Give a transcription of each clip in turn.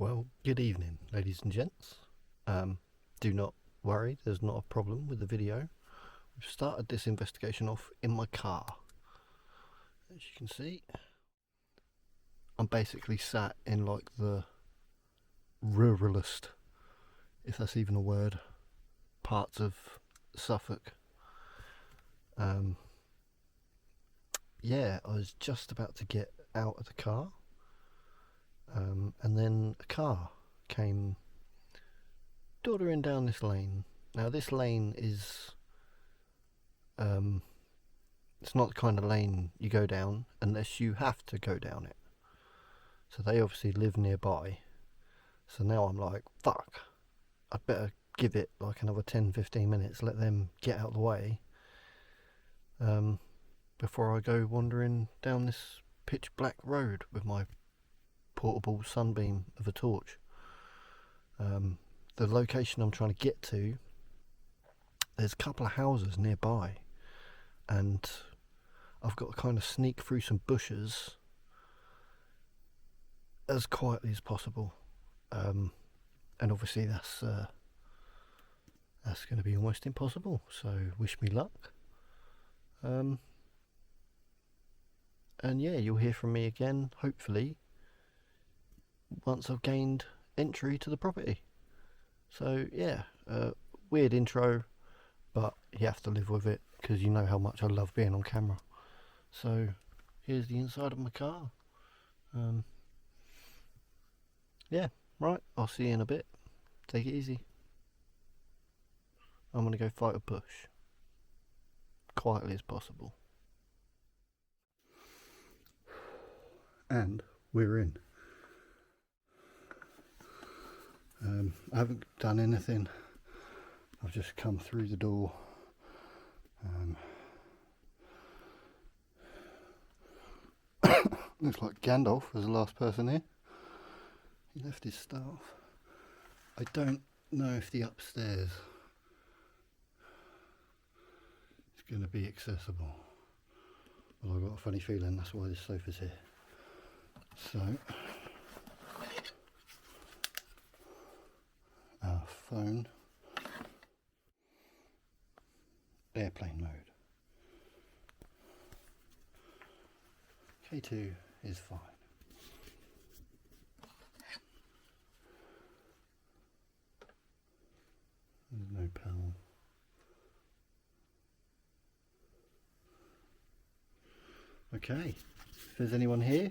Well, good evening, ladies and gents. Do not worry, there's not a problem with the video. We've started this investigation off in my car. As you can see, I'm basically sat in like the ruralist, if that's even a word, parts of Suffolk. Yeah, I was just about to get out of the car, and then a car came doddering down this lane. Now this lane is it's not the kind of lane you go down unless you have to go down it. So they obviously live nearby. So now I'm like, fuck, I'd better give it like another 10-15 minutes, let them get out of the way, before I go wandering down this pitch black road with my portable sunbeam of a torch. The location I'm trying to get to, there's a couple of houses nearby, and I've got to kind of sneak through some bushes as quietly as possible, and obviously that's going to be almost impossible, so wish me luck. And yeah, you'll hear from me again, hopefully, once I've gained entry to the property. So yeah, weird intro, but you have to live with it because you know how much I love being on camera. So here's the inside of my car. Yeah, right, I'll see you in a bit. Take it easy. I'm going to go fight a bush quietly as possible. And we're in. I haven't done anything. I've just come through the door. Looks like Gandalf was the last person here. He left his staff. I don't know if the upstairs is going to be accessible. Well, I've got a funny feeling that's why this sofa's here. So, our phone, airplane mode. K2 is fine. There's no PAL. Okay, if there's anyone here,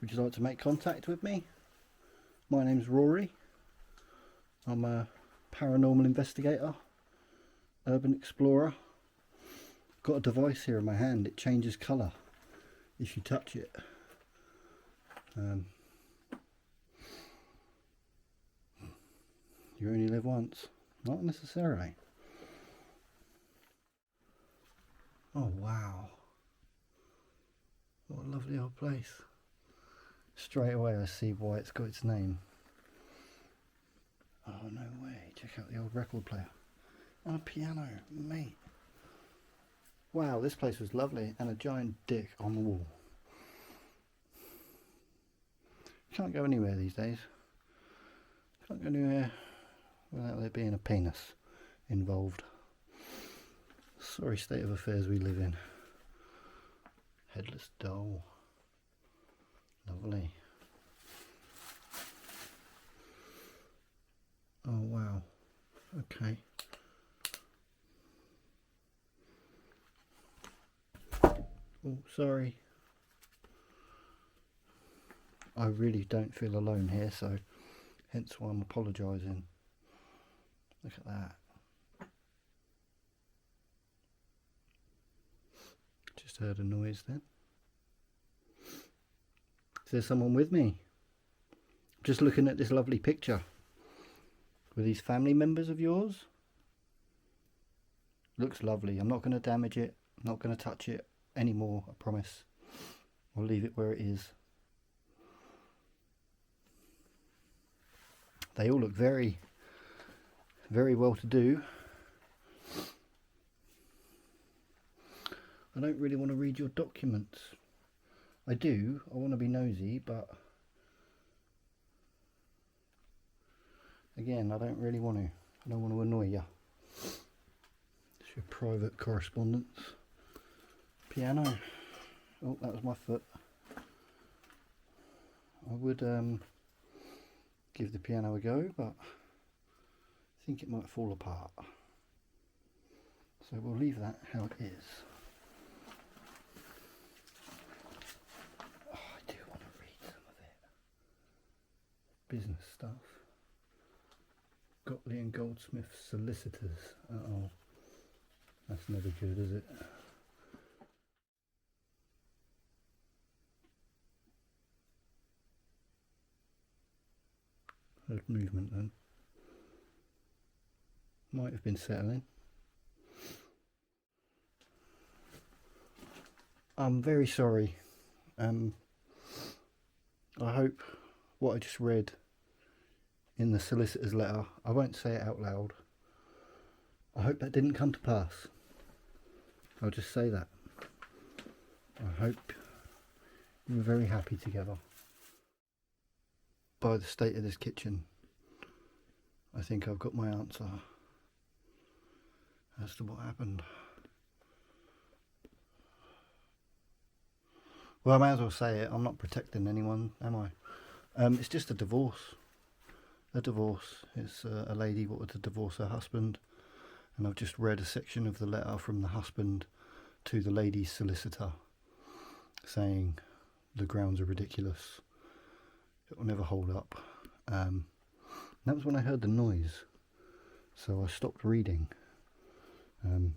would you like to make contact with me? My name's Rory. I'm a paranormal investigator, urban explorer. I've got a device here in my hand. It changes colour if you touch it. You only live once. Not necessarily. Oh wow. What a lovely old place. Straight away I see why it's got its name. Oh no way, check out the old record player. And a piano, mate. Wow, this place was lovely, and a giant dick on the wall. Can't go anywhere these days. Can't go anywhere without there being a penis involved. Sorry state of affairs we live in. Headless doll. Lovely. Oh wow. Okay. Oh, sorry. I really don't feel alone here, so hence why I'm apologising. Look at that. Just heard a noise then. Is there someone with me? Just looking at this lovely picture. Were these family members of yours? Looks lovely. I'm not going to damage it. I'm not going to touch it anymore, I promise. I'll leave it where it is. They all look very, very well to do. I don't really want to read your documents. I do. I want to be nosy, but Again, I don't really want to. I don't want to annoy you. It's your private correspondence. Piano. Oh, that was my foot. I would give the piano a go, but I think it might fall apart. So we'll leave that how it is. Oh, I do want to read some of it. Business stuff. Gotley and Goldsmith solicitors. Uh-oh. That's never good, is it? Heard movement then. Might have been settling. I'm very sorry. I hope what I just read in the solicitor's letter, I won't say it out loud, I hope that didn't come to pass. I'll just say that. I hope you were very happy together. By the state of this kitchen, I think I've got my answer as to what happened. Well, I may as well say it. I'm not protecting anyone, am I? It's just a divorce. A divorce. It's a lady wanted to divorce her husband, and I've just read a section of the letter from the husband to the lady's solicitor saying the grounds are ridiculous. It will never hold up. That was when I heard the noise, so I stopped reading. And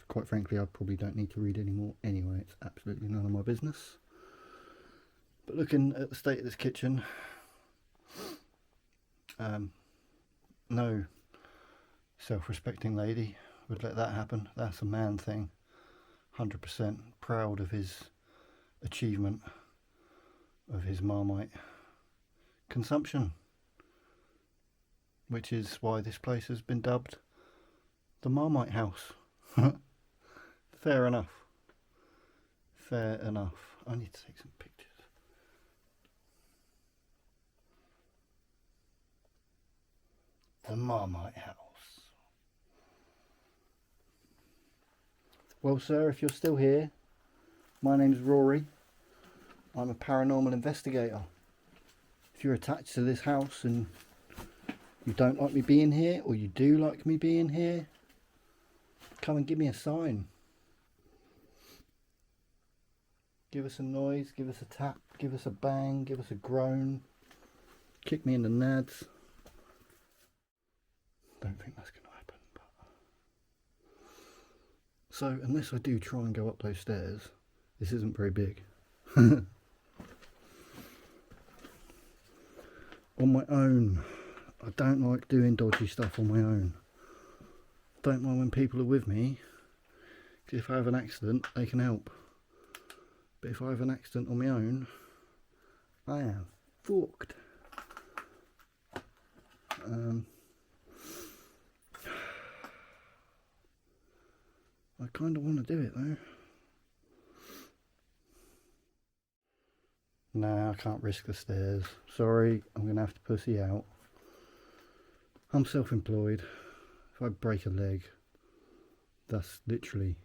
quite frankly, I probably don't need to read anymore anyway. It's absolutely none of my business. But looking at the state of this kitchen, no self-respecting lady would let that happen. That's a man thing. 100% proud of his achievement of his Marmite consumption, which is why this place has been dubbed the Marmite House. Fair enough. Fair enough. I need to take some pictures. The Marmite House. Well, sir, if you're still here, my name's Rory. I'm a paranormal investigator. If you're attached to this house and you don't like me being here, or you do like me being here, come and give me a sign. Give us a noise, give us a tap, give us a bang, give us a groan. Kick me in the nads. Don't think that's going to happen. But... So, unless I do try and go up those stairs, this isn't very big. On my own. I don't like doing dodgy stuff on my own. Don't mind when people are with me, because if I have an accident, they can help. But if I have an accident on my own, I am fucked. I kind of want to do it though. Nah, I can't risk the stairs. Sorry, I'm going to have to pussy out. I'm self-employed. If I break a leg, that's literally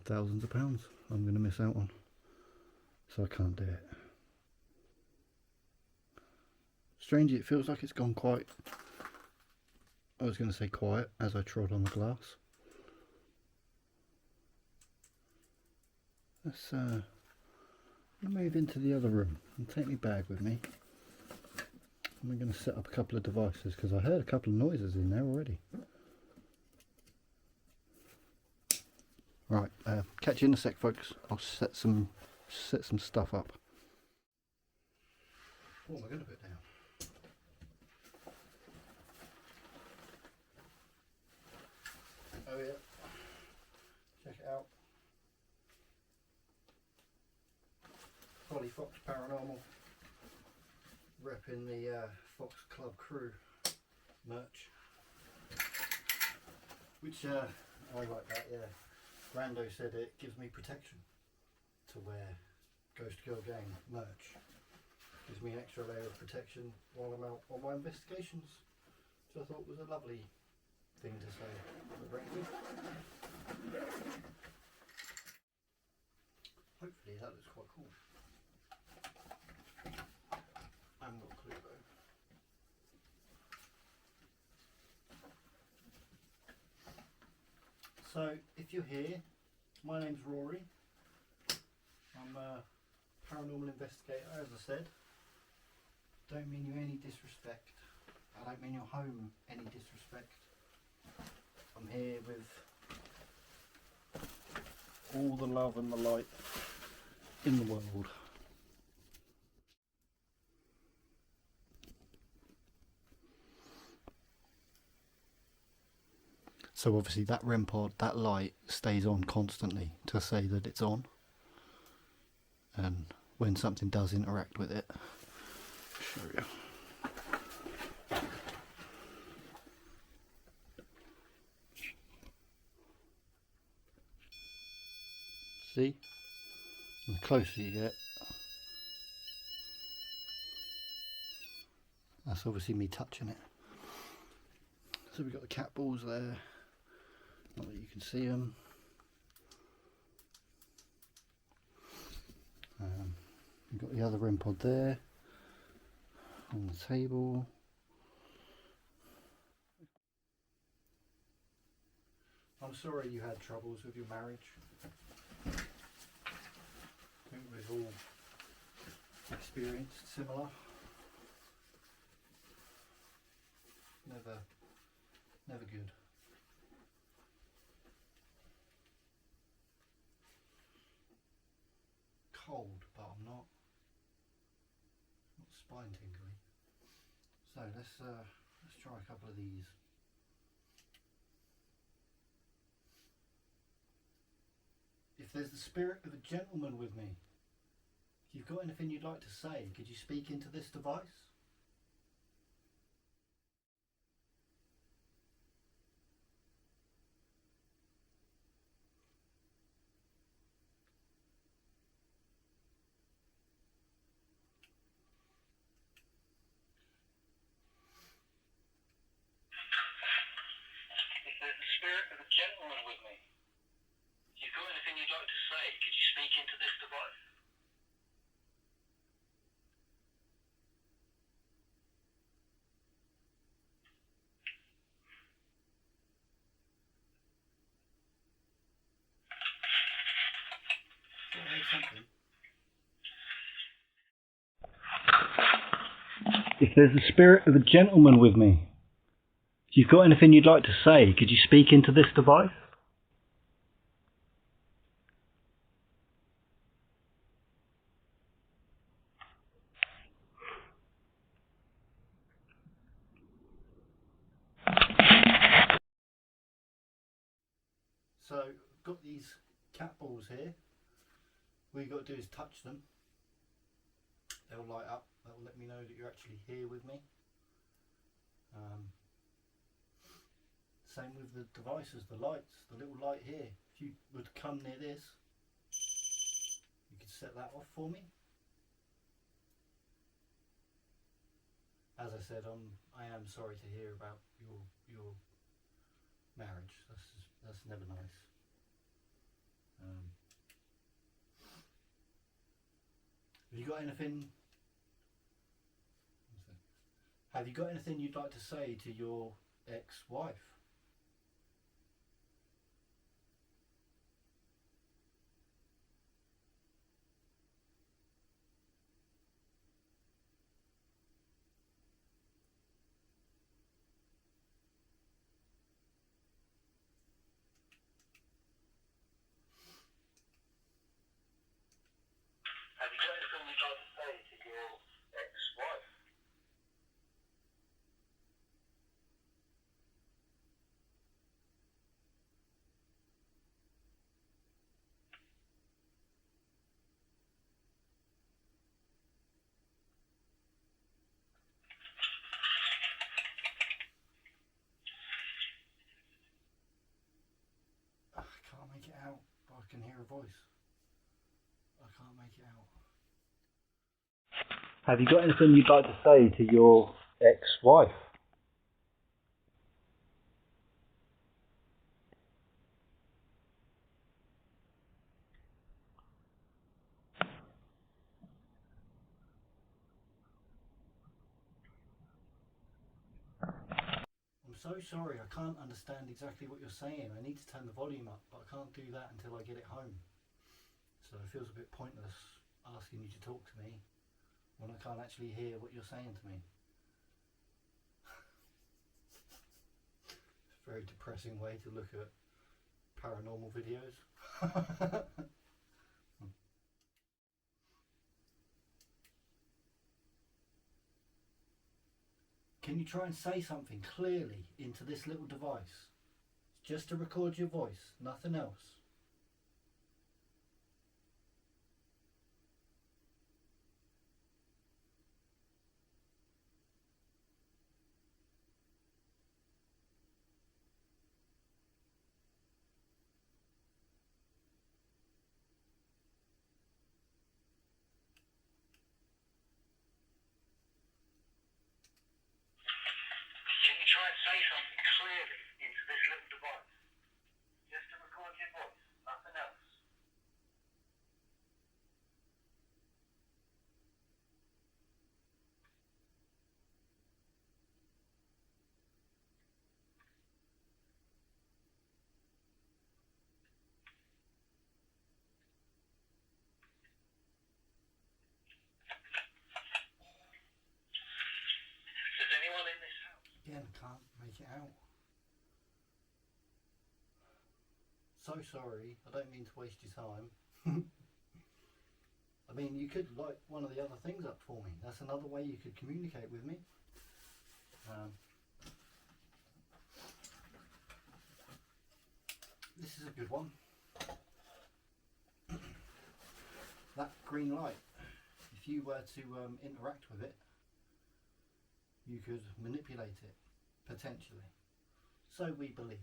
thousands of pounds I'm going to miss out on. So I can't do it. Strangely, it feels like it's gone quite... I was going to say quiet as I trod on the glass. Let's move into the other room and take my bag with me. And we're going to set up a couple of devices because I heard a couple of noises in there already. Right, catch you in a sec, folks. I'll set some stuff up. Oh, am I going to put down? Oh yeah, check it out. Holly Fox Paranormal, repping the Fox Club Crew merch, which I like that. Yeah, Brando said it gives me protection to wear Ghost Girl Gang merch. Gives gives me an extra layer of protection while I'm out on my investigations, which I thought was a lovely thing to say for Brexit. Hopefully that looks quite cool. I haven't got a clue though. So if you're here, my name's Rory. I'm a paranormal investigator, as I said. Don't mean you any disrespect. I don't mean your home any disrespect. I'm here with all the love and the light in the world. So obviously that REM pod, that light stays on constantly to say that it's on. And when something does interact with it, I'll show you. See? And the closer you get, that's obviously me touching it. So we've got the cat balls there, not that you can see them. We've got the other REM pod there on the table. I'm sorry you had troubles with your marriage. I think we've all experienced similar. Never good. Cold, but I'm not spine tingly. So let's try a couple of these. If there's the spirit of a gentleman with me, if you've got anything you'd like to say, could you speak into this device? If there's the spirit of a gentleman with me, if you've got anything you'd like to say, could you speak into this device? Something. If there's the spirit of a gentleman with me, if you've got anything you'd like to say, could you speak into this device? So, I've got these cat balls here. All you've got to do is touch them. They'll light up. That will let me know that you're actually here with me. Same with the devices, the lights, the little light here. If you would come near this, you could set that off for me. As I said, I am sorry to hear about your marriage. That's never nice. Have you got anything? Have you got anything you'd like to say to your ex-wife? Have you got anything you'd like to say to your ex-wife? I can't make it out, but I can hear a voice. I can't make it out. Have you got anything you'd like to say to your ex-wife? I'm so sorry, I can't understand exactly what you're saying. I need to turn the volume up, but I can't do that until I get it home. So it feels a bit pointless asking you to talk to me when I can't actually hear what you're saying to me. It's a very depressing way to look at paranormal videos. Can you try and say something clearly into this little device? Just to record your voice, nothing else. Can you try and say something clearly into this little device? Just to record your voice, nothing else. Is anyone in this house? Again, I can't make it out. So sorry, I don't mean to waste your time. I mean, you could light one of the other things up for me. That's another way you could communicate with me. This is a good one. That green light, if you were to interact with it, you could manipulate it, potentially. So we believe.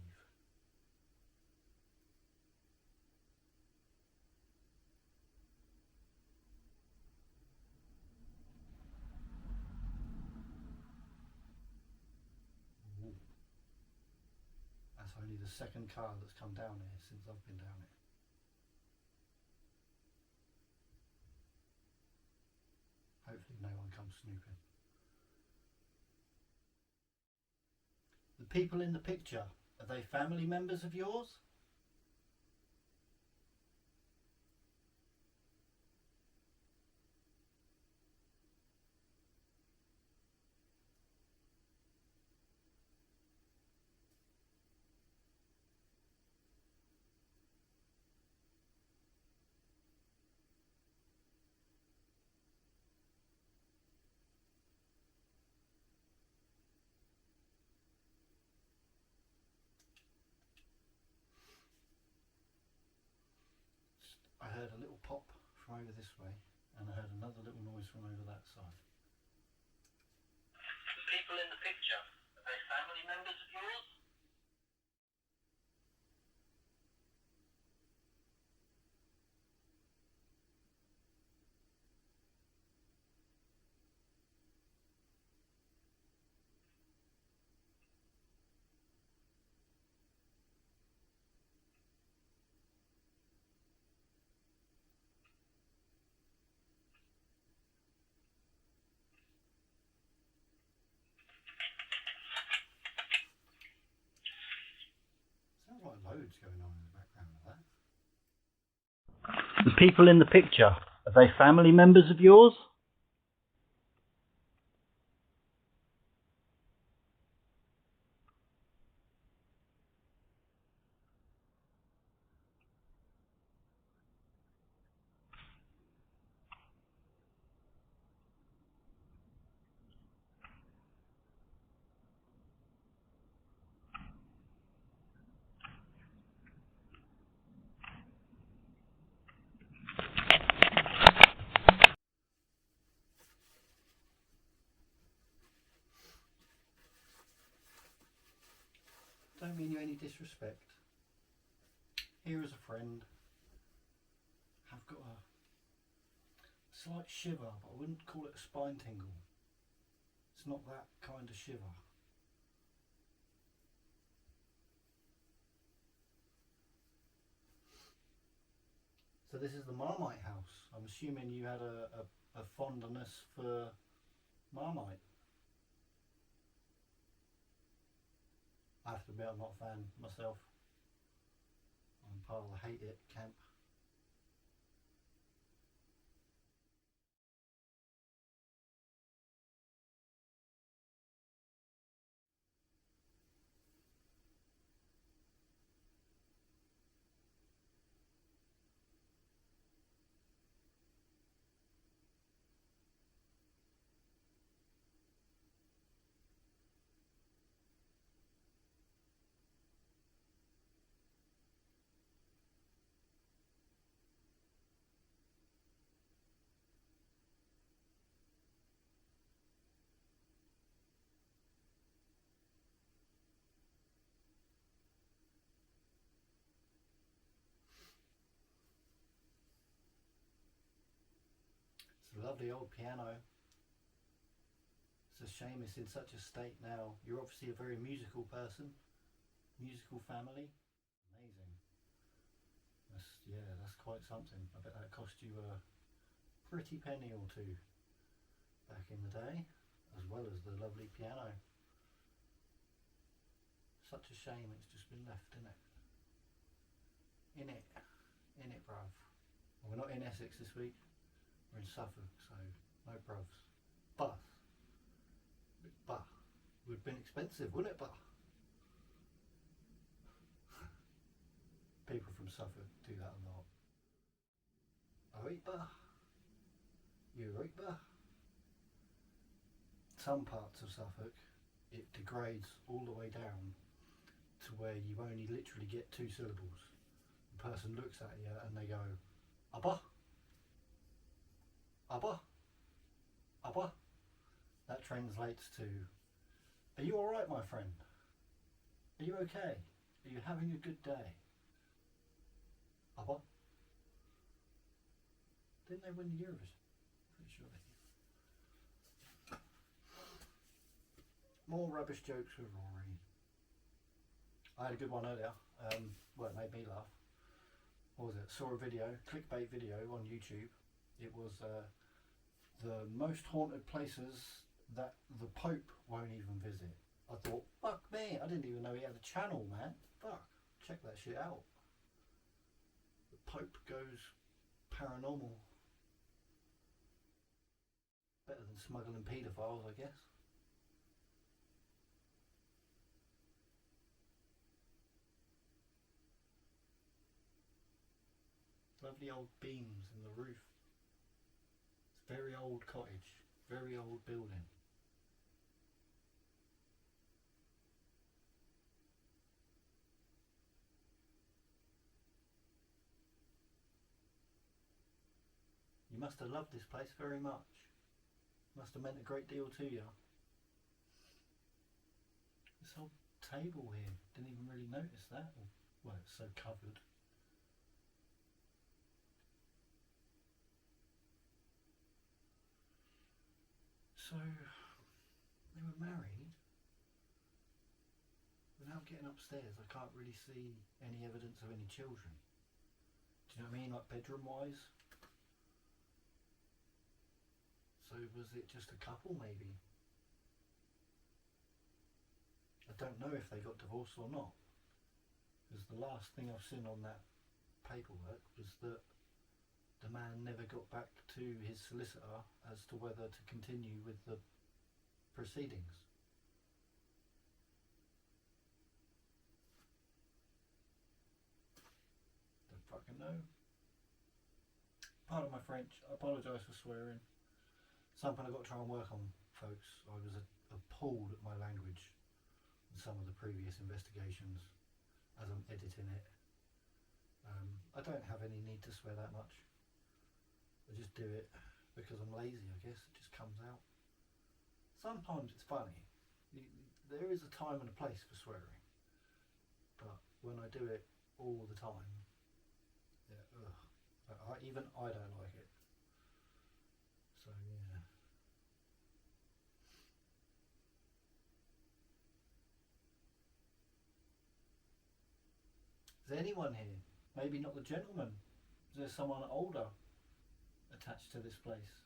Ooh. That's only the second car that's come down here since I've been down it. Hopefully no one comes snooping. The people in the picture, are they family members of yours? I heard a little pop from over this way, and I heard another little noise from over that side. The people in the picture, are they family members of yours? Sounds like loads going on in the background of that. The people in the picture, are they family members of yours? Don't mean you any disrespect. Here as a friend, I've got a Slight shiver, but I wouldn't call it a spine tingle. It's not that kind of shiver. So this is the Marmite house. I'm assuming you had a fondness for Marmite. I have to admit I'm not a fan myself. I'm part of the hate it camp. It's a lovely old piano. It's a shame it's in such a state now. You're obviously a very musical person, musical family. Amazing. That's quite something. I bet that cost you a pretty penny or two back in the day, as well as the lovely piano. Such a shame it's just been left, isn't it? In it, bruv. Well, we're not in Essex this week. We're in Suffolk, so no bruvs. But would have been expensive, wouldn't it? But people from Suffolk do that a lot. Alright, but you right, but some parts of Suffolk it degrades all the way down to where you only literally get two syllables. The person looks at you and they go, Abba, Abba, Abba. That translates to, are you alright, my friend? Are you okay? Are you having a good day? Abba? Didn't they win the Euros? Pretty sure they did. More rubbish jokes with Rory. I had a good one earlier. Well, it made me laugh. What was it? Saw a video, clickbait video on YouTube. It was the most haunted places that the Pope won't even visit. I thought, fuck me, I didn't even know he had a channel, man. Fuck, check that shit out. The Pope goes paranormal. Better than smuggling paedophiles, I guess. Lovely old beams in the roof. It's a very old cottage, very old building. You must have loved this place very much. Must have meant a great deal to you. This whole table here, didn't even really notice that. Well, it's so covered. So, they were married. Without getting upstairs, I can't really see any evidence of any children. Do you know what I mean? Like bedroom wise? So was it just a couple maybe? I don't know if they got divorced or not. Because the last thing I've seen on that paperwork was that the man never got back to his solicitor as to whether to continue with the proceedings. Don't fucking know. Pardon my French, I apologise for swearing. Something I've got to try and work on, folks. I was appalled at my language in some of the previous investigations as I'm editing it. I don't have any need to swear that much. I just do it because I'm lazy, I guess. It just comes out. Sometimes it's funny. There is a time and a place for swearing. But when I do it all the time, yeah, even I don't like it. So yeah. Is there anyone here? Maybe not the gentleman. Is there someone older attached to this place?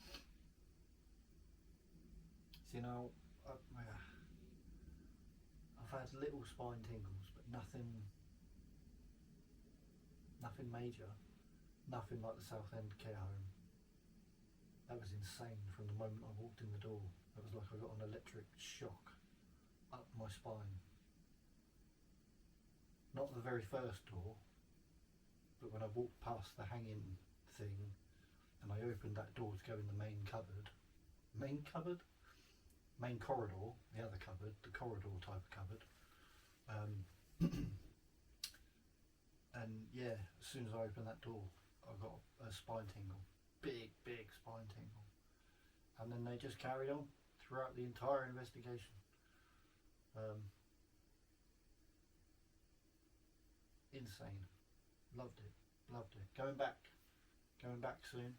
So, you know, I've had little spine tingles, but nothing major. Nothing like the Southend care home. That was insane from the moment I walked in the door. It was like I got an electric shock up my spine. Not the very first door, but when I walked past the hanging thing and I opened that door to go in the main cupboard. Main cupboard? Main corridor, the other cupboard, the corridor type of cupboard. And yeah, as soon as I opened that door, I got a spine tingle. Big spine tingle. And then they just carried on throughout the entire investigation. Insane. Loved it. Going back soon.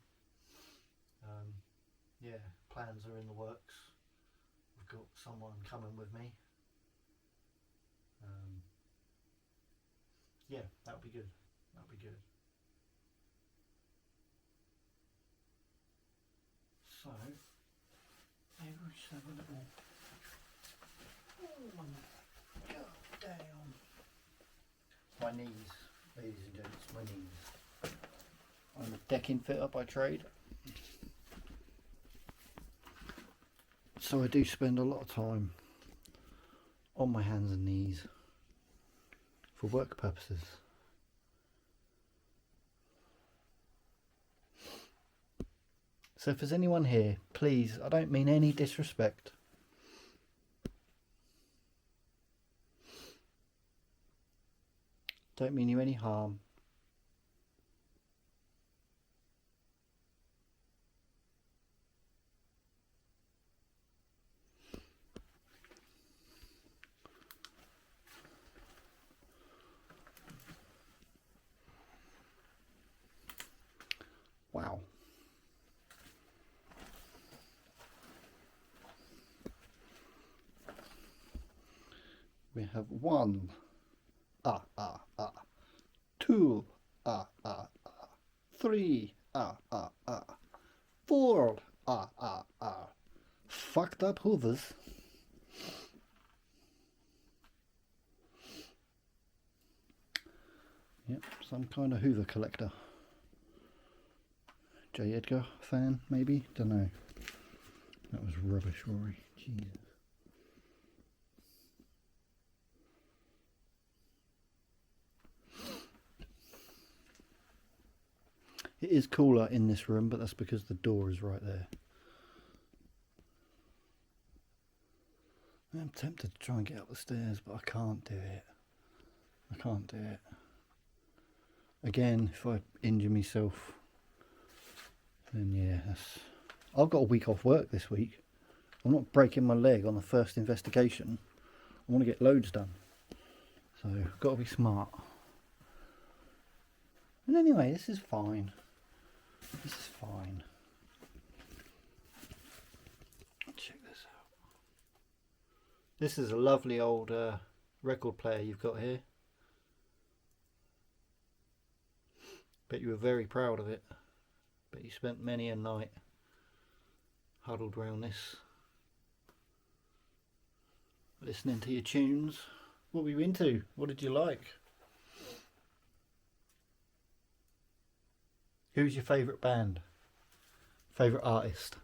Yeah, plans are in the works. We've got someone coming with me. Yeah, that'll be good. So, maybe we should have a little. Oh, god damn. My knees, ladies and gents, my knees. I'm a decking fitter by trade. So I do spend a lot of time on my hands and knees for work purposes. So if there's anyone here, please, I don't mean any disrespect. Don't mean you any harm. Wow. We have 1, 2, 3, 4, fucked up Hoovers. Yep, some kind of Hoover collector. J. Edgar fan, maybe? Don't know. That was rubbish, Rory. Jesus. It is cooler in this room, but that's because the door is right there. I'm tempted to try and get up the stairs, but I can't do it. Again, if I injure myself, then yeah, I've got a week off work this week. I'm not breaking my leg on the first investigation. I want to get loads done. So, I've got to be smart. And anyway, this is fine. Check this out. This is a lovely old record player you've got here. Bet you were very proud of it. Bet you spent many a night huddled round this, listening to your tunes. What were you into? What did you like? Who's your favourite band? Favourite artist?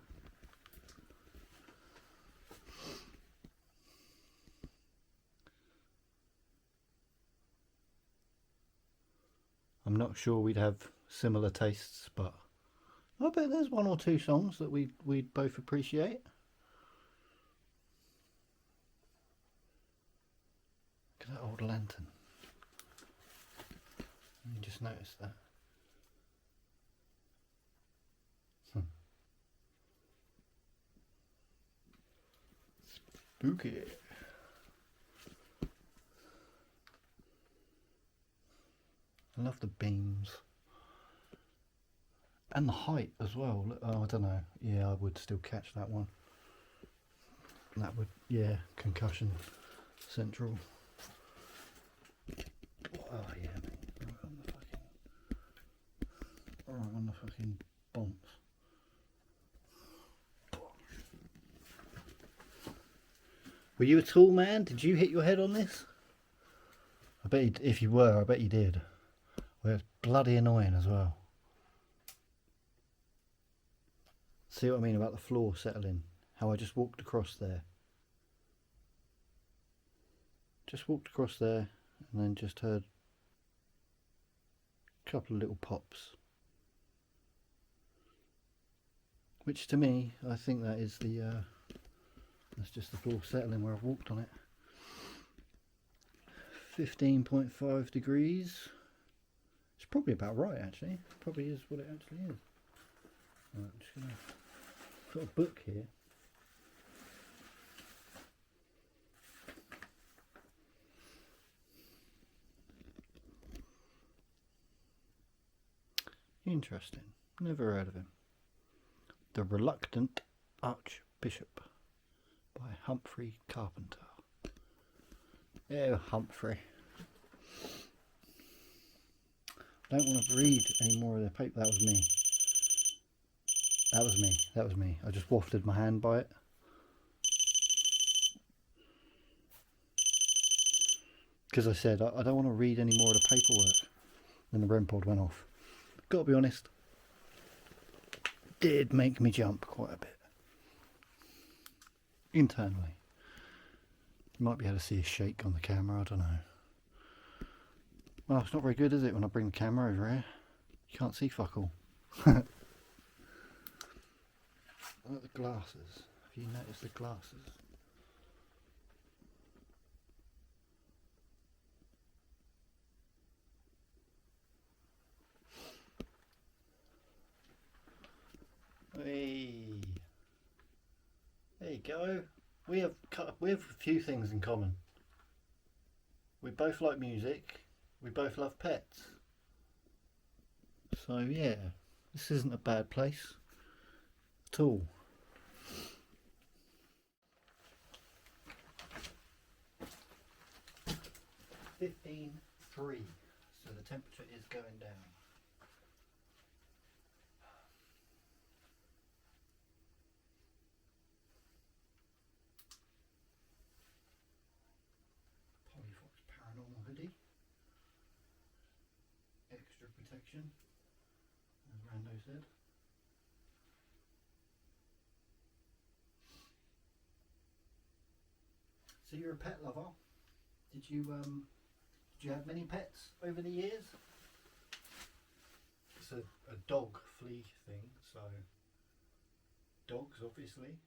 I'm not sure we'd have similar tastes, but I bet there's 1 or 2 songs that we'd both appreciate. Look at that old lantern. You just noticed that. Spooky. I love the beams. And the height as well. Oh, I don't know. Yeah, I would still catch that one. That would, yeah, concussion central. Oh yeah, mate. Right on the fucking bonds. Were you a tall man? Did you hit your head on this? I bet you, if you were, I bet you did. Well, it's bloody annoying as well. See what I mean about the floor settling? How I just walked across there. Just walked across there and then just heard a couple of little pops. Which to me, I think that is the, that's just the floor settling where I've walked on it. 15.5 degrees. It's probably about right actually. Probably is what it actually is. Right, I'm just gonna put a book here. Interesting. Never heard of him. The Reluctant Archbishop by Humphrey Carpenter. Oh, Humphrey. I don't want to read any more of the paper. That was me. That was me. That was me. I just wafted my hand by it. Because I said I don't want to read any more of the paperwork. Then the REM pod went off. Got to be honest. Did make me jump quite a bit. Internally. You might be able to see a shake on the camera, I don't know. Well, it's not very good, is it, when I bring the camera over here? You can't see fuck all. Look at the glasses. Have you noticed the glasses? Hey. There you go. We have a few things in common. We both like music. We both love pets. So yeah, this isn't a bad place at all. .3, so the temperature is going down. Polyfox Paranormal hoodie. Extra protection, as Rando said. So you're a pet lover. Did you have many pets over the years? It's a dog flea thing, so dogs obviously.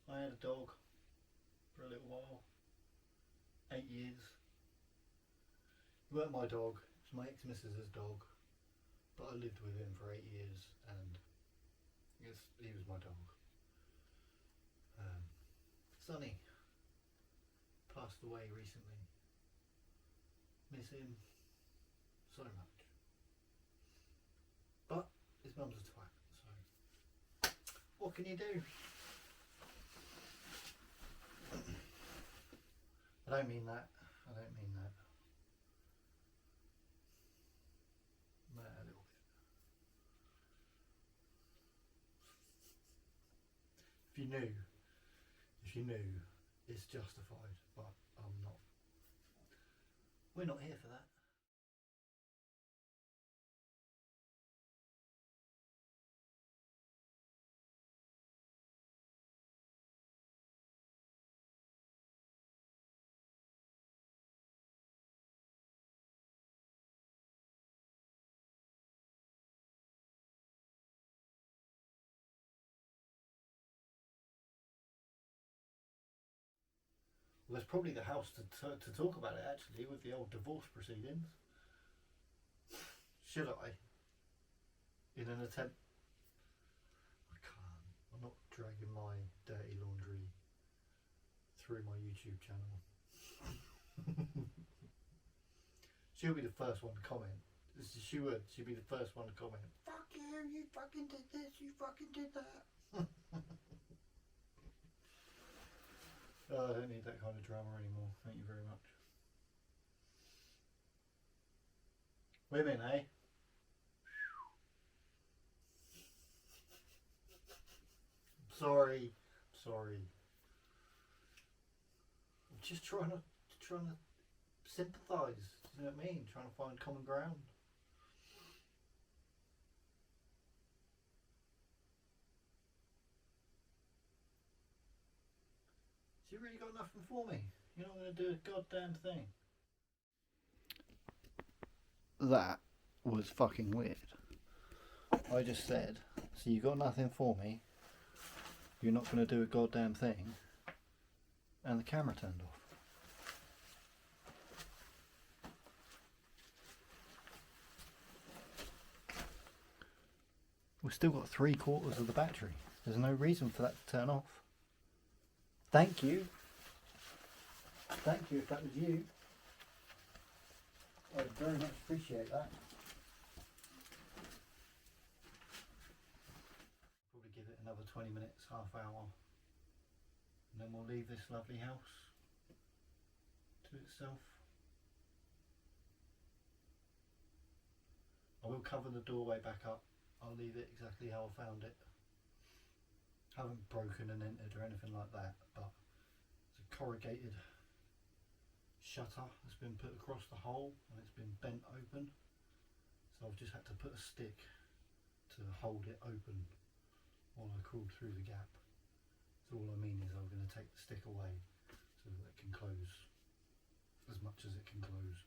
I had a dog for a little while, 8 years. He weren't my dog, it was my ex-missus's dog, but I lived with him for 8 years and he was my dog. Sonny passed away recently. Miss him so much. But his mum's a twat, so what can you do? I don't mean that. I don't mean that. A little bit. If you knew, it's justified, but I'm not. We're not here for that. Well, it's probably the house to talk about it actually with the old divorce proceedings. Should I? In an attempt. I can't. I'm not dragging my dirty laundry through my YouTube channel. She'll be the first one to comment. She would. She'd be the first one to comment. Fuck you! You fucking did this. You fucking did that. Oh, I don't need that kind of drama anymore. Thank you very much. Women, eh? Sorry. I'm just trying to sympathise. You know what I mean? Trying to find common ground. So you really got nothing for me? You're not going to do a goddamn thing? That was fucking weird. I just said, so you got nothing for me, you're not going to do a goddamn thing, and the camera turned off. We've still got 3/4 of the battery. There's no reason for that to turn off. Thank you. Thank you if that was you. I'd very much appreciate that. Probably give it another 20 minutes, half hour, and then we'll leave this lovely house to itself. I will cover the doorway back up. I'll leave it exactly how I found it. Haven't broken and entered or anything like that, but it's a corrugated shutter that's been put across the hole and it's been bent open, so I've just had to put a stick to hold it open while I crawled through the gap. So all I mean is I'm going to take the stick away so that it can close as much as it can close.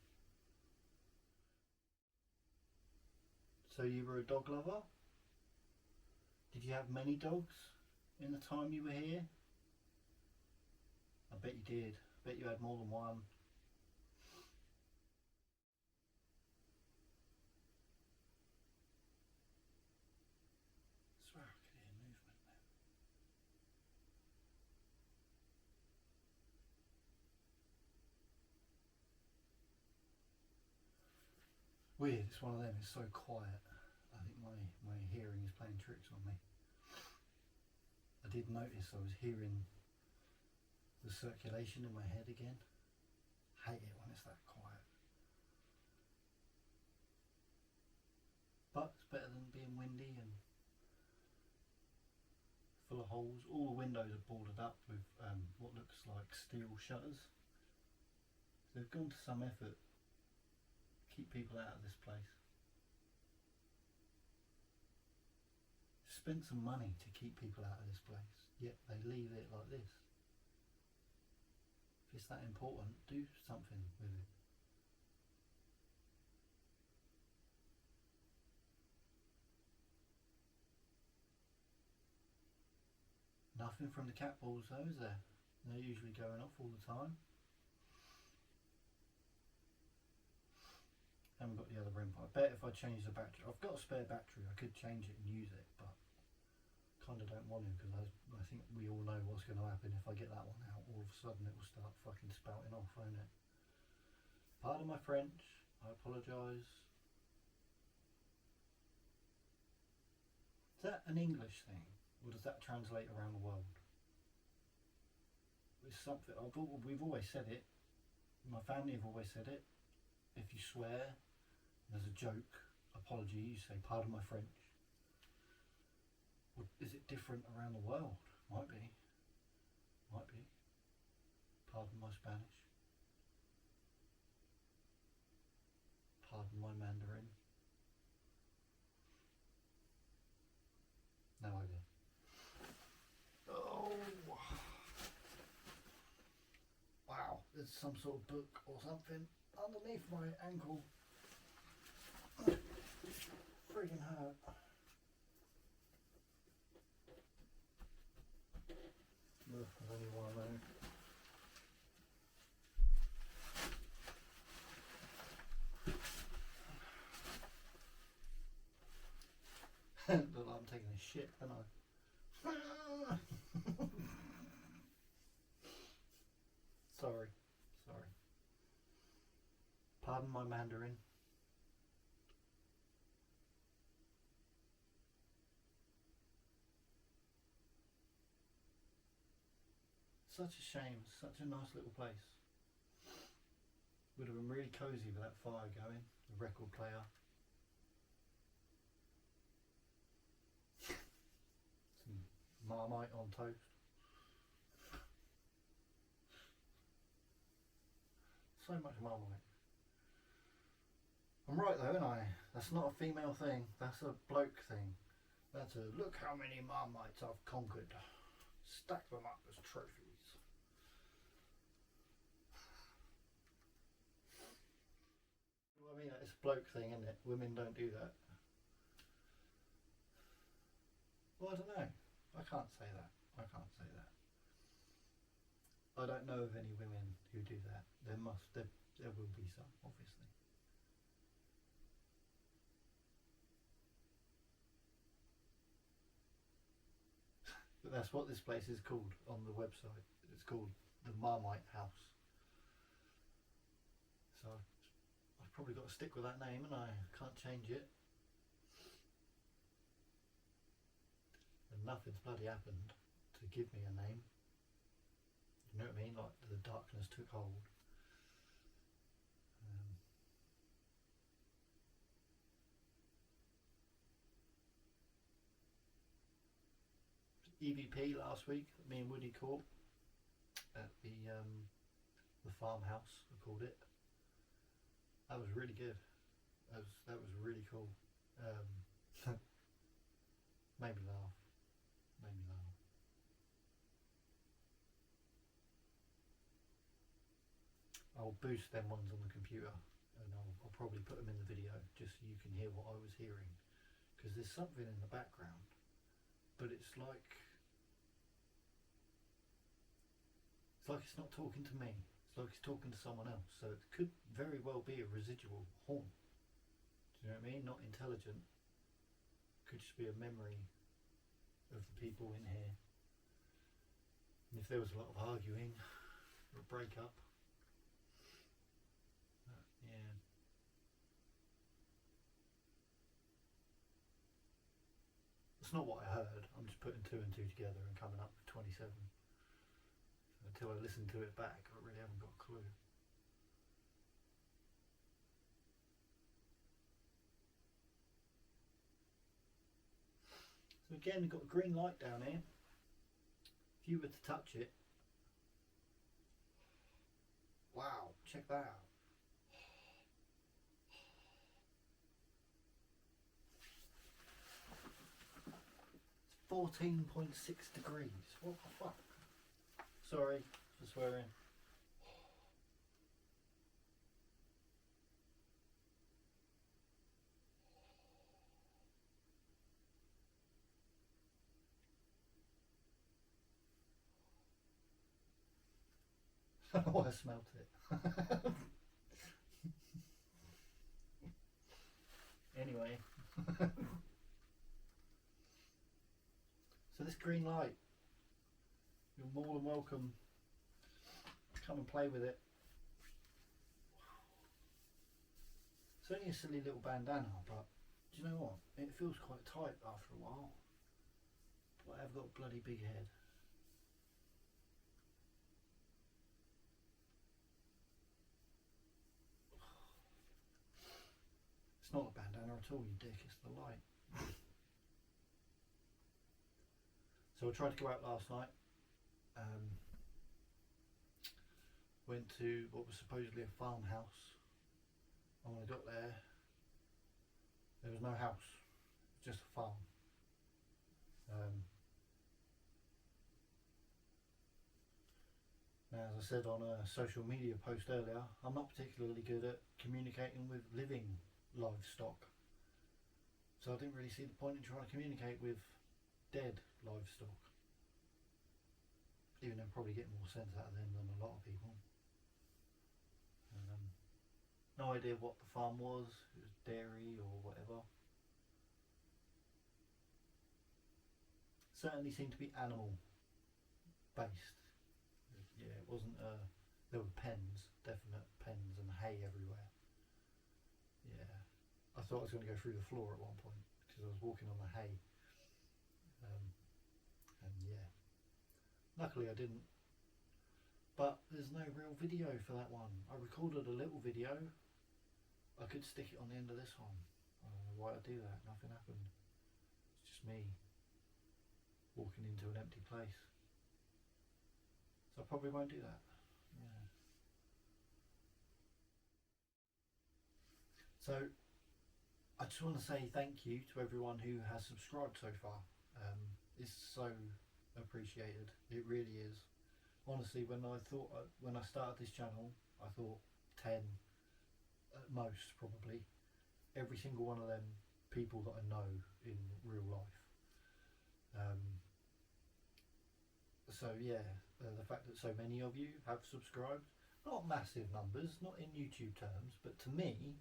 So you were a dog lover? Did you have many dogs in the time you were here? I bet you did. I bet you had more than one. I swear I could hear movement then. Weird, it's one of them, it's so quiet. I think my hearing is playing tricks on me. I did notice I was hearing the circulation in my head again. Hate it when it's that quiet. But it's better than being windy and full of holes. All the windows are boarded up with what looks like steel shutters. So they've gone to some effort to keep people out of this place. Spent some money to keep people out of this place, yet they leave it like this. If it's that important, do something with it. Nothing from the cat balls though, is there? They're usually going off all the time. Haven't got the other rim pipe. I bet if I change the battery, I've got a spare battery, I could change it and use it, but kind of don't want to because I think we all know what's going to happen if I get that one out. All of a sudden it will start fucking spouting off, won't it? Pardon my French, I apologise. Is that an English thing, or does that translate around the world? It's something, we've always said it, my family have always said it. If you swear, there's a joke, apology, you say pardon my French. Or is it different around the world? Might be. Might be. Pardon my Spanish. Pardon my Mandarin. No idea. Oh! Wow, there's some sort of book or something underneath my ankle. Friggin' hurt. There's only one there. Look like I'm taking a shit, don't I? Sorry. Pardon my Mandarin. Such a shame, such a nice little place. Would have been really cosy with that fire going, the record player. Some Marmite on toast. So much Marmite. I'm right though, aren't I? That's not a female thing, that's a bloke thing. That's a look how many Marmites I've conquered. Stack them up as trophies. Well, I mean, it's a bloke thing, isn't it? Women don't do that. Well, I don't know. I can't say that. I don't know of any women who do that. There will be some, obviously. But that's what this place is called on the website. It's called the Marmite House. So I've probably got to stick with that name, and I can't change it. And nothing's bloody happened to give me a name. You know what I mean? Like the darkness took hold. EVP last week, me and Woody caught at the farmhouse, I called it. That was really good. That was really cool. Made me laugh. I'll boost them ones on the computer, and I'll probably put them in the video just so you can hear what I was hearing, because there's something in the background, but it's like it's not talking to me. It's like it's talking to someone else. So it could very well be a residual horn. Do you know what I mean? Not intelligent. Could just be a memory of the people in here. And if there was a lot of arguing or a break-up, yeah. It's not what I heard. I'm just putting two and two together and coming up with 27. Until I listen to it back, I really haven't got a clue. So again, we've got a green light down here. If you were to touch it, wow, check that out. 14.6 degrees. What the fuck? Sorry for swearing. Oh, I smelt it. Anyway. So this green light, you're more than welcome to come and play with it. It's only a silly little bandana, but do you know what? It feels quite tight after a while. But I've got a bloody big head. It's not a bandana at all, you dick, it's the light. So I tried to go out last night. Went to what was supposedly a farmhouse. And when I got there was no house, just a farm. Now, as I said on a social media post earlier, I'm not particularly good at communicating with living livestock. So I didn't really see the point in trying to communicate with dead livestock. Even though I'd probably get more sense out of them than a lot of people. No idea what the farm was, it was dairy or whatever. certainly seemed to be animal based. Yeah, it wasn't. There were pens, definite pens, and hay everywhere. Yeah, I thought I was going to go through the floor at one point because I was walking on the hay, and yeah, luckily I didn't. But there's no real video for that one. I recorded a little video. I could stick it on the end of this one. I don't know why I do that. Nothing happened. It's just me walking into an empty place. So I probably won't do that. Yeah. So I just want to say thank you to everyone who has subscribed so far. It's so appreciated. It really is. Honestly, when I started this channel, I thought 10 at most, probably. Every single one of them people that I know in real life. So yeah, the fact that so many of you have subscribed, not massive numbers, not in YouTube terms, but to me,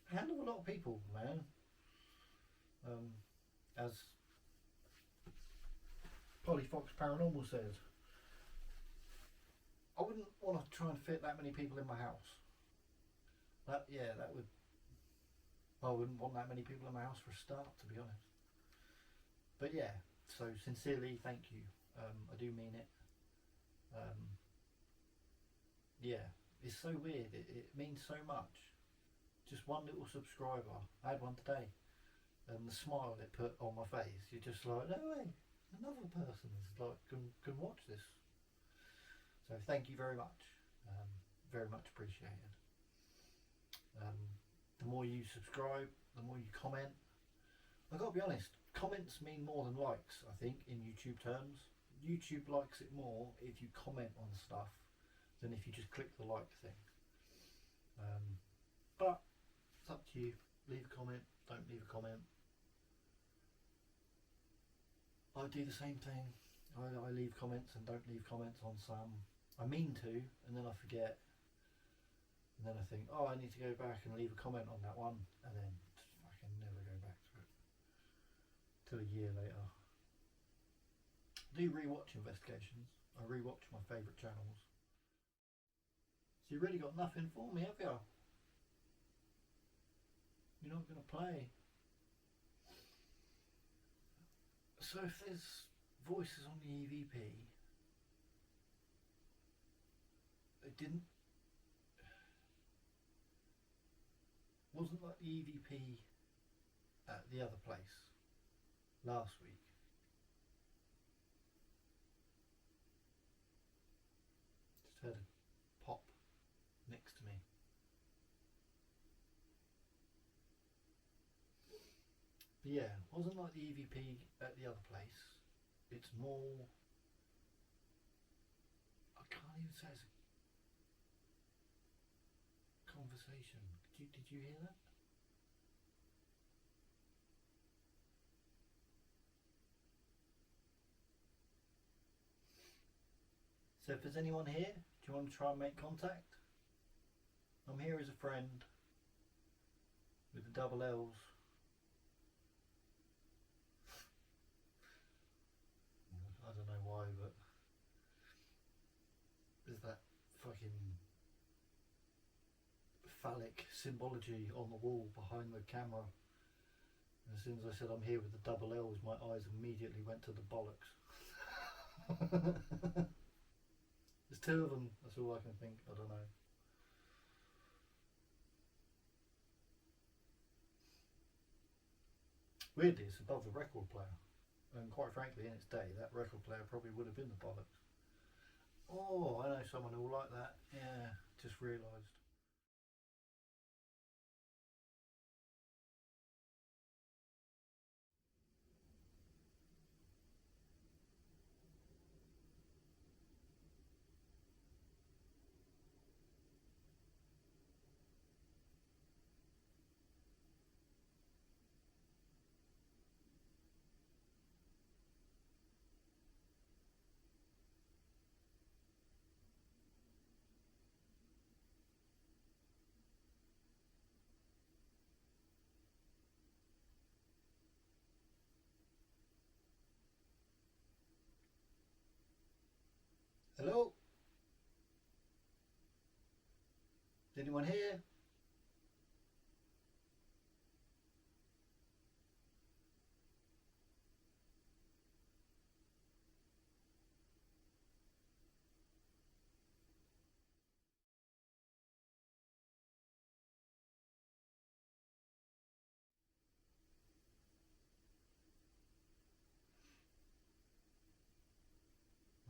it's a hell of a lot of people, man. As Polly Fox Paranormal says, I wouldn't want to try and fit that many people in my house. I wouldn't want that many people in my house for a start, to be honest. But yeah, so sincerely, thank you. I do mean it. Yeah, it's so weird. It means so much. Just one little subscriber. I had one today, and the smile it put on my face. You're just like, no way, another person is like can watch this. So thank you very much. Very much appreciated. The more you subscribe, the more you comment. I've got to be honest, comments mean more than likes, I think, in YouTube terms. YouTube likes it more if you comment on stuff than if you just click the like thing. But it's up to you. Leave a comment, don't leave a comment. I do the same thing. I leave comments and don't leave comments on some. I mean to, and then I forget. And then I think, oh, I need to go back and leave a comment on that one, and then I can never go back to it till a year later. I do rewatch investigations. I rewatch my favourite channels. So you really got nothing for me, have you? You're not going to play. So if there's voices on the EVP, wasn't like the EVP at the other place last week. Just heard a pop next to me. But yeah, wasn't like the EVP at the other place. It's more, I can't even say it's a conversation. Did you hear that? So if there's anyone here, do you want to try and make contact? I'm here as a friend with the double L's. I don't know why, but there's that fucking phallic symbology on the wall behind the camera. And as soon as I said I'm here with the double L's, my eyes immediately went to the bollocks. There's two of them, that's all I can think. I don't know. Weirdly, it's above the record player. And quite frankly, in its day, that record player probably would have been the bollocks. Oh, I know someone who will like that. Yeah, just realised. Hello? Is anyone here?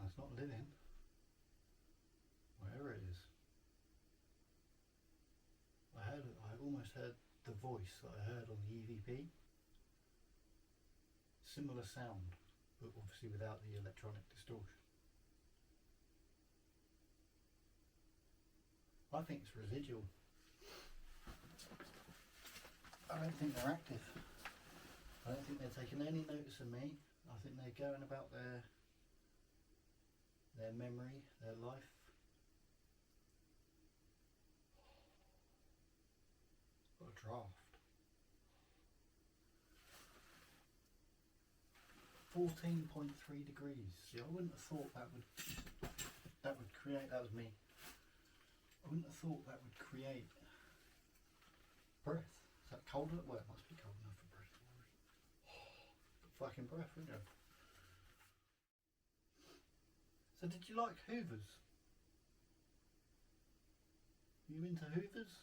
That's not living. Wherever it is. I almost heard the voice that I heard on the EVP. Similar sound, but obviously without the electronic distortion. I think it's residual. I don't think they're active. I don't think they're taking any notice of me. I think they're going about their memory, their life. Got a draft. 14.3 degrees. See, I wouldn't have thought that would create. That was me. I wouldn't have thought that would create breath. Is that colder? Well, it must be cold enough for breath. Fucking breath, wouldn't you? So, did you like Hoovers? Are you into Hoovers?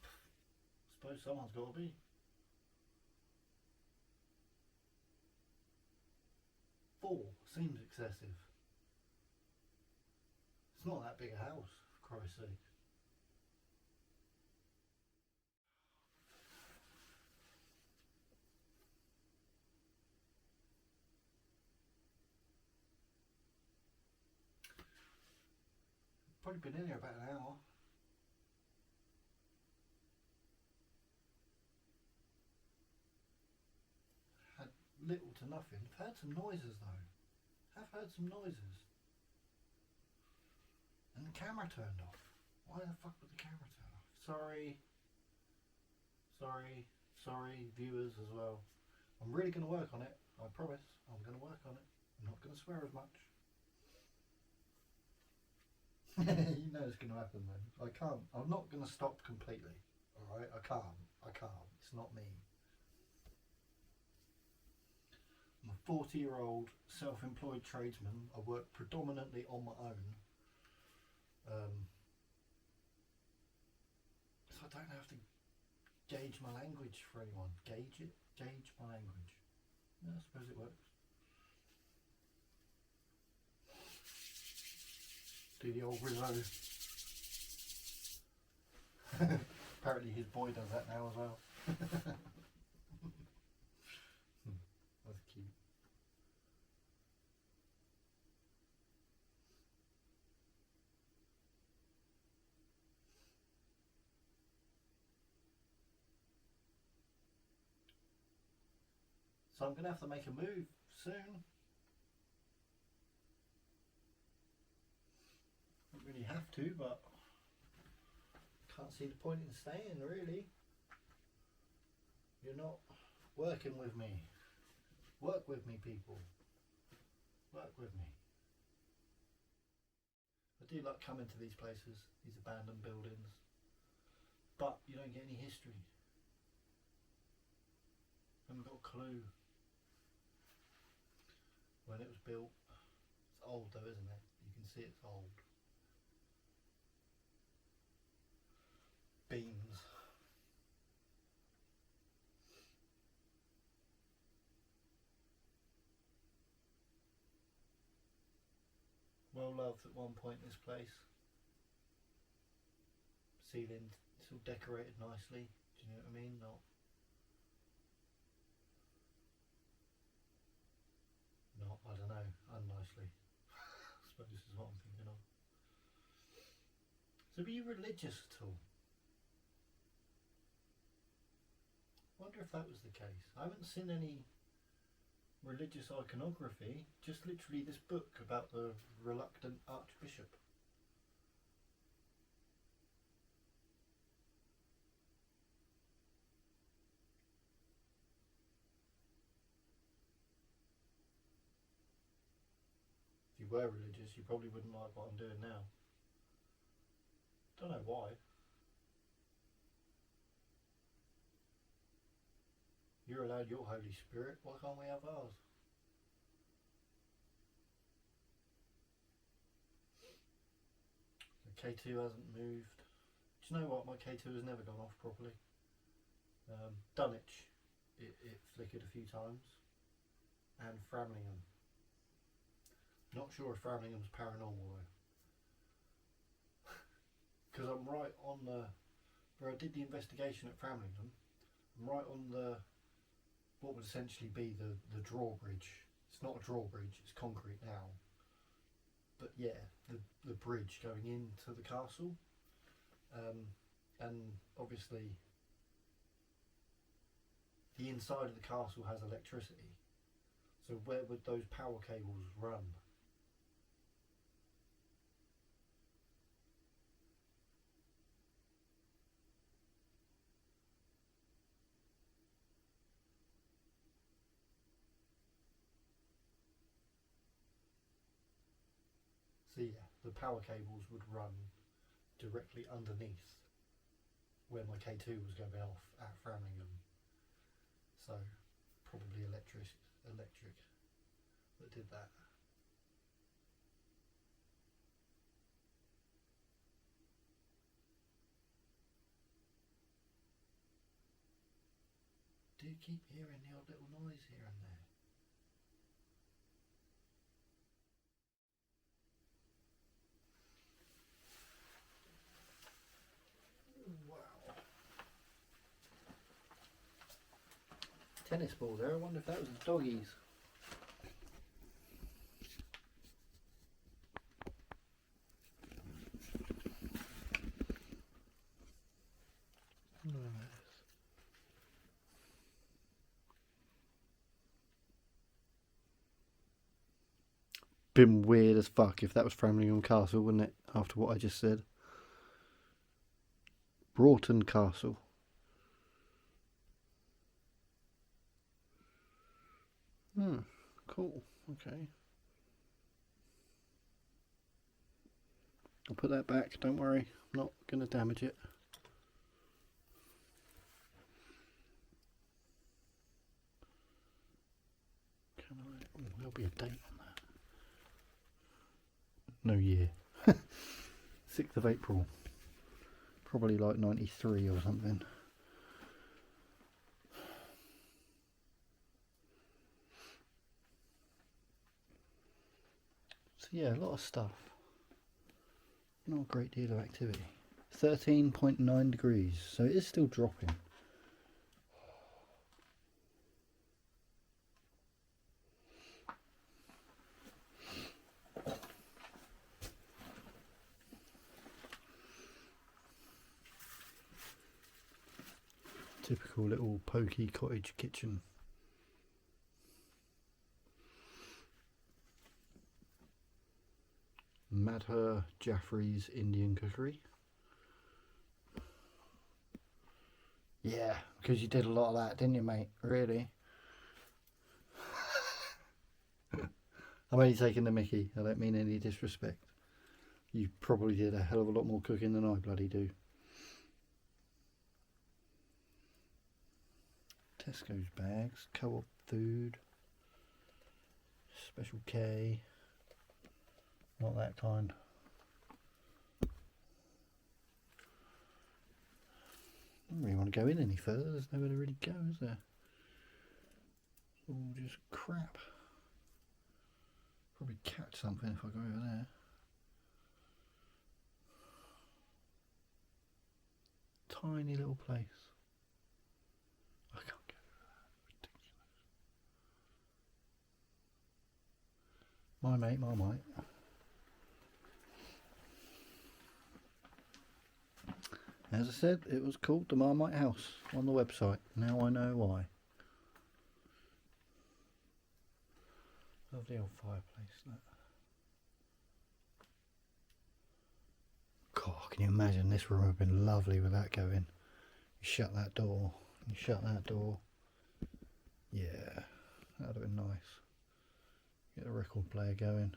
I suppose someone's got to be. 4 seems excessive. It's not that big a house, for Christ's sake. Probably been in here about an hour. Had little to nothing. I've heard some noises though. I've heard some noises. And the camera turned off. Why the fuck would the camera turn off? Sorry, viewers as well. I'm really going to work on it. I promise. I'm going to work on it. I'm not going to swear as much. You know it's going to happen then. I can't. I'm not going to stop completely. Alright? I can't. It's not me. I'm a 40-year-old self-employed tradesman. I work predominantly on my own. So I don't have to gauge my language for anyone. Gauge my language. Yeah, I suppose it works. Do the old Rizzo. Apparently his boy does that now as well. That's cute. So I'm going to have to make a move soon. Don't really have to, but can't see the point in staying really. You're not working with me. Work with me, people. Work with me. I do like coming to these places, these abandoned buildings, but you don't get any history. Haven't got a clue when it was built. It's old though, isn't it? You can see it's old. Beams. Well loved at one point, this place. Ceiling, it's all decorated nicely. Do you know what I mean? Not, I don't know, unnicely. I suppose this is what I'm thinking of. So were you religious at all? I wonder if that was the case. I haven't seen any religious iconography, just literally this book about the reluctant archbishop. were religious, you probably wouldn't like what I'm doing now. Don't know why. You're allowed your Holy Spirit, why can't we have ours? The K2 hasn't moved. Do you know what? My K2 has never gone off properly. Dunwich, it flickered a few times. And Framlingham. Not sure if Framlingham's paranormal though. Because I'm right on the, where I did the investigation at Framlingham, I'm right on the, what would essentially be the drawbridge. It's not a drawbridge, it's concrete now. But yeah, the bridge going into the castle. And obviously the inside of the castle has electricity. So where would those power cables run? So yeah, the power cables would run directly underneath where my K2 was going off at Framlingham. So probably electric that did that. Do you keep hearing the odd little noise here and there? Wow. Tennis ball there, I wonder if that was the doggies. Been weird as fuck if that was Framlingham Castle, wouldn't it? After what I just said. Broughton Castle. Cool. Okay. I'll put that back, don't worry. I'm not going to damage it. Can I? Oh, there'll be a date on that. No year. 6th of April. Probably like 93 or something. So yeah, a lot of stuff. Not a great deal of activity. 13.9 degrees, so it is still dropping. Typical little pokey cottage kitchen. Madhur Jaffrey's Indian cookery. Yeah, because you did a lot of that, didn't you, mate? Really? I'm only taking the mickey. I don't mean any disrespect. You probably did a hell of a lot more cooking than I bloody do. Tesco's bags, Co-op food, Special K, not that kind. Don't really want to go in any further, there's nowhere to really go, is there? It's all just crap. Probably catch something if I go over there. Tiny little place. I can't get over that. Ridiculous. My mate, Marmite. As I said, it was called the Marmite House on the website. Now I know why. Lovely old fireplace. Look. God, can you imagine this room would have been lovely with that going? You shut that door. You shut that door. Yeah, that would have been nice. Get a record player going.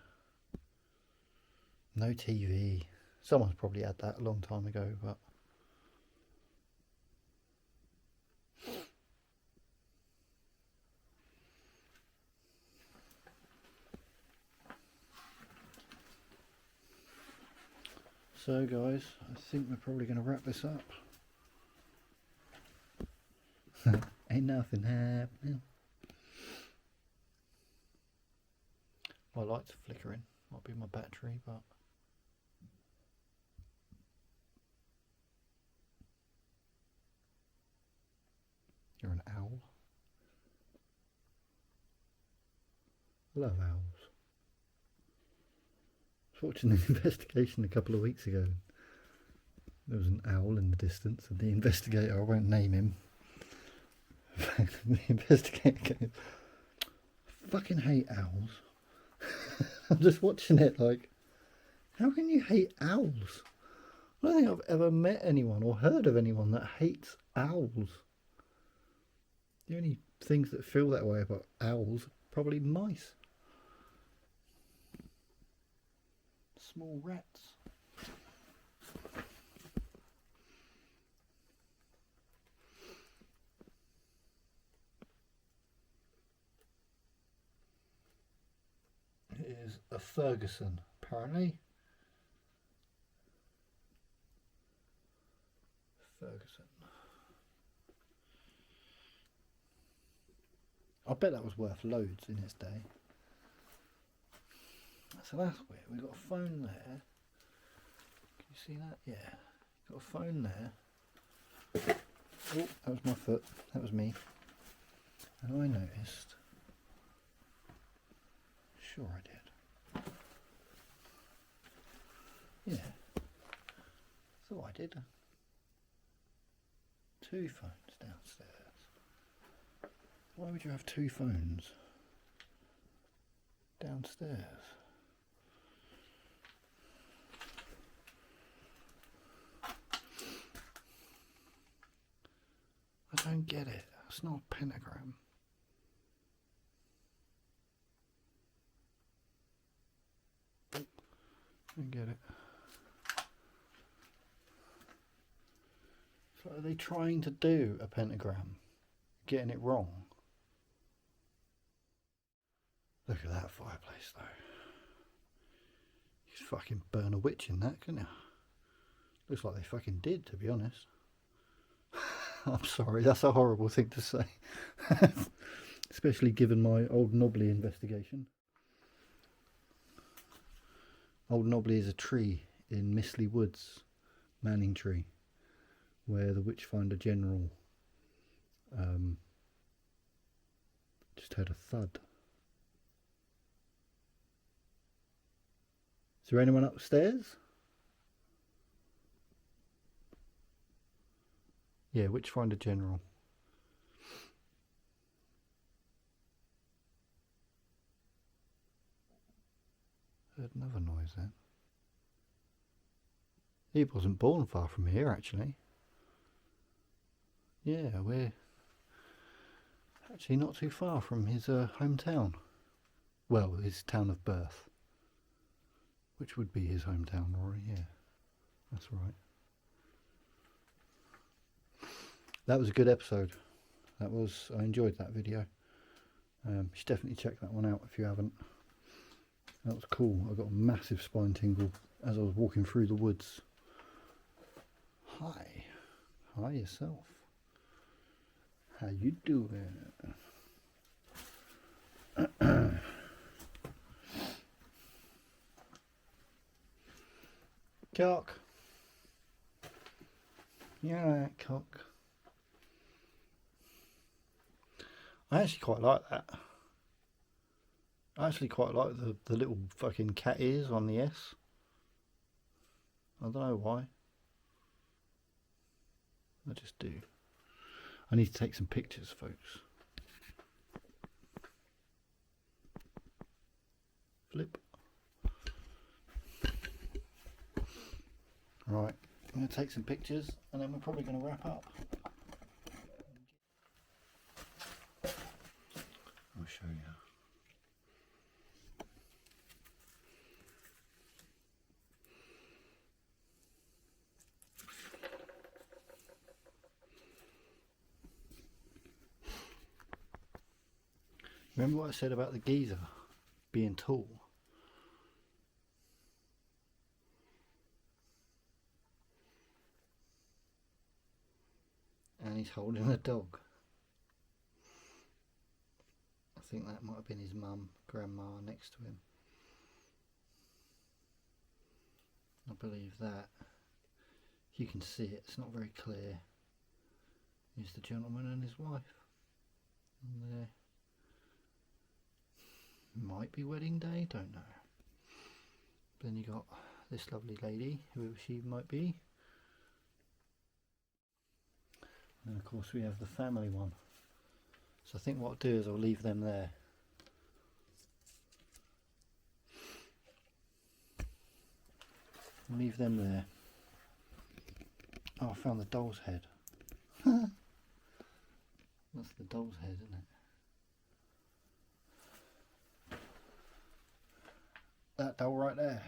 No TV. Someone's probably had that a long time ago, but so guys, I think we're probably going to wrap this up. Ain't nothing happening. My light's flickering. Might be my battery, but you're an owl. I love owls. I was watching an investigation a couple of weeks ago. There was an owl in the distance, and the investigator, I won't name him, the investigator goes, I fucking hate owls. I'm just watching it like, how can you hate owls? I don't think I've ever met anyone or heard of anyone that hates owls. The only things that feel that way about owls are probably mice. Small rats. It is a Ferguson, apparently. Ferguson. I bet that was worth loads in its day. So that's weird. We've got a phone there. Can you see that? Yeah. Got a phone there. Oh, that was my foot. That was me. And I noticed. Sure I did. Yeah. Thought I did. 2 phones downstairs. Why would you have 2 phones downstairs? I don't get it. It's not a pentagram. I don't get it. So are they trying to do a pentagram? Getting it wrong? Look at that fireplace though. You could fucking burn a witch in that, couldn't you? Looks like they fucking did, to be honest. I'm sorry, that's a horrible thing to say. Especially given my old knobbly investigation. Old knobbly is a tree in Mistley Woods, Manning Tree, where the Witchfinder General just heard a thud. Is there anyone upstairs? Yeah, Witchfinder General. Heard another noise then. He wasn't born far from here, actually. Yeah, we're actually not too far from his hometown. Well, his town of birth. Which would be his hometown, Rory, yeah. That's right. That was a good episode. I enjoyed that video. You should definitely check that one out if you haven't. That was cool. I got a massive spine tingle as I was walking through the woods. Hi. Hi yourself. How you doing? Cock. Yeah, cock. I actually quite like that. I actually quite like the little fucking cat ears on the S. I don't know why. I just do. I need to take some pictures, folks. Flip. Right, I'm going to take some pictures and then we're probably going to wrap up. I'll show you. Remember what I said about the geezer being tall? And he's holding a dog. I think that might have been his mum, grandma next to him. I believe that. You can see it, it's not very clear. Here's the gentleman and his wife. And there. Might be wedding day, don't know. Then you got this lovely lady, whoever she might be. And of course we have the family one. So I think what I'll do is I'll leave them there. Leave them there. Oh, I found the doll's head. That's the doll's head, isn't it? That doll right there.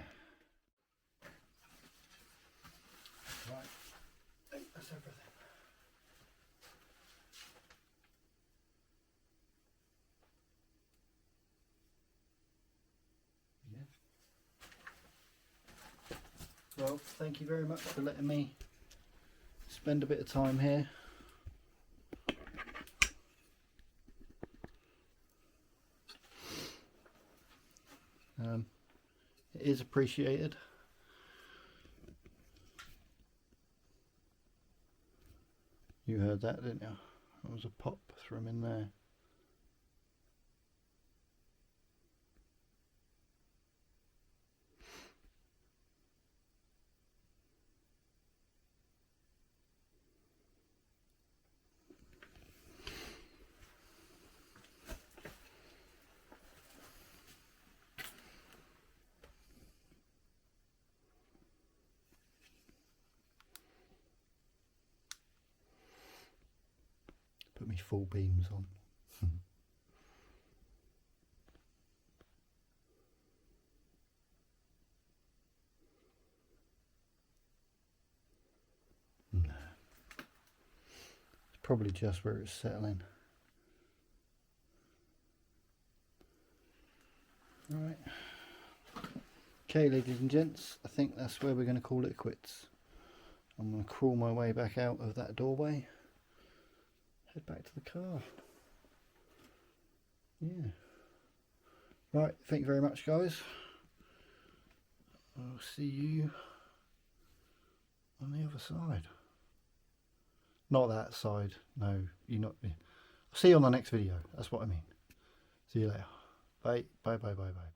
Right. I think that's everything. Yeah. Well, thank you very much for letting me spend a bit of time here. It is appreciated. You heard that, didn't you? That was a pop from in there. Put me full beams on. No. It's probably just where it's settling. Alright. Okay, ladies and gents, I think that's where we're going to call it quits. I'm going to crawl my way back out of that doorway. Head back to the car. Yeah. Right, thank you very much, guys. I'll see you on the other side. Not that side. No, you're not. I'll see you on the next video. That's what I mean. See you later. Bye. Bye. Bye. Bye. Bye.